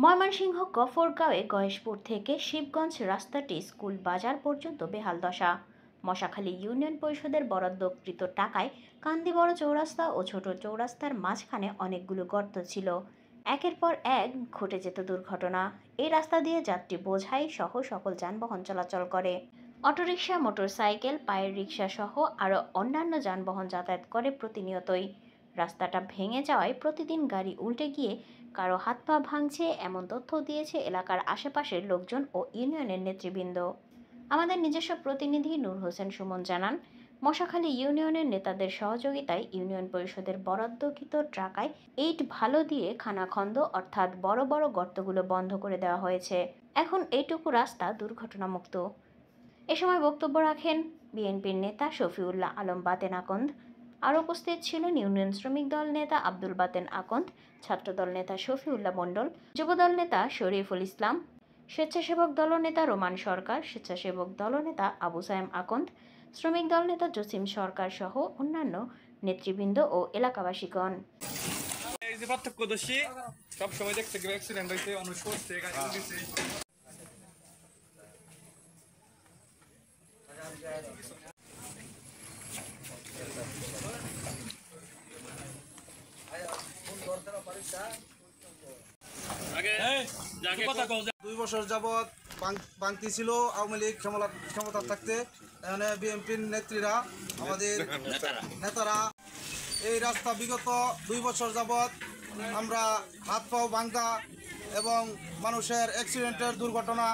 ময়মনসিংহ গফরগাঁওয়ে গয়েশপুর থেকে শিবগঞ্জ রাস্তাটি স্কুল বাজার পর্যন্ত বেহাল দশা। মশাখালী ইউনিয়ন পরিষদের বরাদ্দকৃত টাকায় কান্দি বড় চৌরাস্তা ও ছোট চৌরাস্তার মাঝখানে অনেকগুলো গর্ত ছিল। একের পর এক ঘটে যেত দুর্ঘটনা। এই রাস্তা দিয়ে যাত্রী বোঝাই সহ সকল যানবাহন চলাচল করে। অটোরিকশা, মোটরসাইকেল, পায়ের রিকশা সহ আরও অন্যান্য যানবাহন যাতায়াত করে প্রতিনিয়তই। রাস্তাটা ভেঙে যাওয়ায় প্রতিদিন গাড়ি উল্টে গিয়ে কারো হাত পা ভাঙছে, এমন তথ্য দিয়েছে এলাকার আশেপাশের লোকজন ও ইউনিয়নের নেতৃবৃন্দ। আমাদের নিজস্ব প্রতিনিধি নূর হোসেন সুমন জানান, মশাখালী ইউনিয়নের নেতাদের সহযোগিতায় ইউনিয়ন পরিষদের বরাদ্দকৃত টাকায় ইট ভালো দিয়ে খানাখন্দ অর্থাৎ বড় বড় গর্তগুলো বন্ধ করে দেওয়া হয়েছে। এখন এইটুকু রাস্তা দুর্ঘটনামুক্ত। এ সময় বক্তব্য রাখেন বিএনপির নেতা শফিউল্লাহ আলম বাতেন আকন্দ। আরও উপস্থিত ছিলেন ইউনিয়ন শ্রমিক দল নেতা আব্দুল বাতেন আকন্দ, ছাত্রদল নেতা শফিউল্লাহ মণ্ডল, যুবদল নেতা শরীফুল ইসলাম, স্বেচ্ছাসেবক দলনেতা রোমান সরকার, স্বেচ্ছাসেবক দলনেতা আবু সায়েম আকন্দ, শ্রমিক দল নেতা জসিম সরকার সহ অন্যান্য নেতৃবৃন্দ ও এলাকাবাসীগণ। প্রত্যক্ষদর্শী সব সময় দেখতে গেলে অ্যাক্সিডেন্ট হয়েছে, মানুষ করছে, গাড়ি দিচ্ছে। দুই বছর যাবৎ বাংতি ছিল আওয়ামী লীগ ক্ষমতা থাকতে। এখানে বিএনপির নেত্রীরা, আমাদের নেতারা এই রাস্তা বিগত 2 বছর যাবৎ আমরা হাত পাও ভাঙা এবং মানুষের অ্যাক্সিডেন্টের দুর্ঘটনা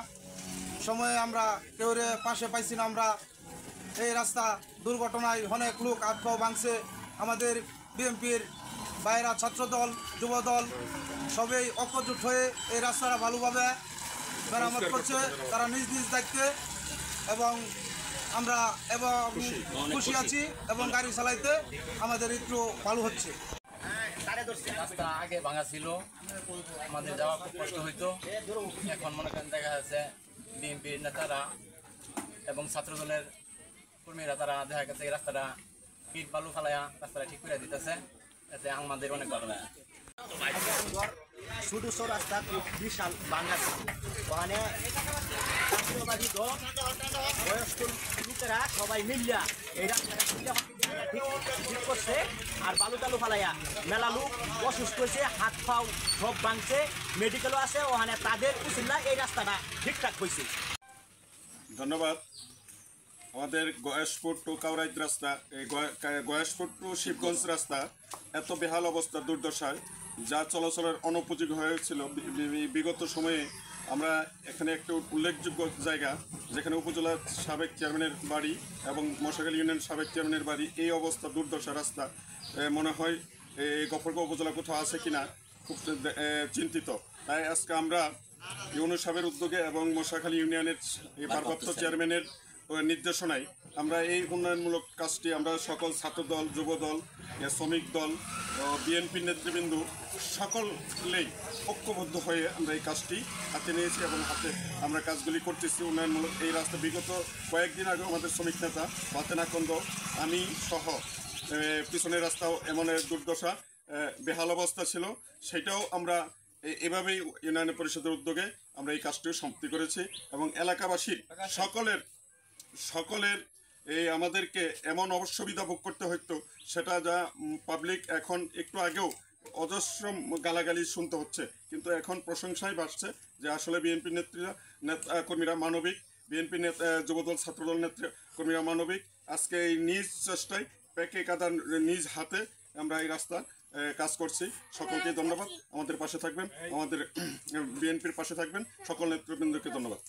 সময়ে আমরা কেউ পাশে পাইছি না। আমরা এই রাস্তা দুর্ঘটনায় অনেক লোক হাত পাও ভাঙছে। আমাদের বিএনপির বাইরা, ছাত্রদল, যুবদল সবাই ঐক্যজোট হয়ে এই রাস্তাটা ভালোভাবে মেরামত করছে, তারা নিজ নিজ দায়িত্বে, এবং আমরা খুশি আছি এবং গাড়ি চালাইতে আমাদের একটু ভালো হচ্ছে। রাস্তা আগে ভাঙা ছিল, আমাদের যাওয়া খুব কষ্ট হইতো। এখন মনে করেন দেখা যাচ্ছে বিএনপির নেতারা এবং ছাত্রদলের কর্মীরা তারা দেখা গেছে এই রাস্তাটা পিট বালু ফালাইয়া রাস্তাটা ঠিক করে দিতেছে, এতে আমাদের অনেক ভালো লাগে। ছোট রাস্তা খুব বিশাল ভাঙা, ওখানে বয়স্ক লোকেরা সবাই মিলিয়া এই রাস্তাটা ঠিক করছে। আর বালু টালু ফালাইয়া মেলা লোক অসুস্থ হয়েছে, হাত পাও সব ভাঙছে, মেডিকেলও আছে ওখানে, তাদের উচিল্লা এই রাস্তাটা ঠিকঠাক হয়েছে। ধন্যবাদ। আমাদের গয়েশপুর টু কাউরাইদ রাস্তা, এই গয়েশপুর টু শিবগঞ্জ রাস্তা এত বেহাল অবস্থা, দুর্দশায়, যা চলাচলের অনুপযোগী হয়েছিল। বিগত সময়ে আমরা এখানে একটু উল্লেখযোগ্য জায়গা, যেখানে উপজেলার সাবেক চেয়ারম্যানের বাড়ি এবং মশাখালী ইউনিয়ন সাবেক চেয়ারম্যানের বাড়ি, এই অবস্থা, দুর্দশা রাস্তা। মনে হয় এই গফরগাঁও উপজেলা কোথাও আছে কিনা, খুব চিন্তিত। তাই আজকে আমরা ইউনুস সাহেবের উদ্যোগে এবং মশাখালী ইউনিয়নের ভারপ্রাপ্ত চেয়ারম্যানের নির্দেশনায় আমরা এই উন্নয়নমূলক কাজটি আমরা সকল ছাত্রদল, যুবদল, শ্রমিক দল, বিএনপি নেতৃবৃন্দ সকলেই ঐক্যবদ্ধ হয়ে আমরা এই কাজটি হাতে নিয়েছি এবং হাতে আমরা কাজগুলি করতেছি উন্নয়নমূলক। এই রাস্তা বিগত কয়েকদিন আগে আমাদের শ্রমিক নেতা বাতেন আকন্দ, আমি সহ পিছনের রাস্তাও এমন দুর্দশা, বেহাল অবস্থা ছিল, সেটাও আমরা এভাবেই ইউনিয়ন পরিষদের উদ্যোগে আমরা এই কাজটিও সমাপ্তি করেছি। এবং এলাকাবাসীর সকলের এই আমাদেরকে এমন অসুবিধা ভোগ করতে হতো, সেটা যা পাবলিক এখন একটু আগেও অজস্র গালাগালি শুনতে হচ্ছে, কিন্তু এখন প্রশংসায় বাড়ছে যে আসলে বিএনপি কর্মীরা মানবিক, বিএনপি যুবদল, ছাত্রদল কর্মীরা মানবিক। আজকে এই নিজ চেষ্টায় প্যাকে কাদার নিজ হাতে আমরা এই রাস্তা কাজ করছি। সকলকে ধন্যবাদ। আমাদের পাশে থাকবেন, আমাদের বিএনপির পাশে থাকবেন, সকল নেতৃবৃন্দকে ধন্যবাদ।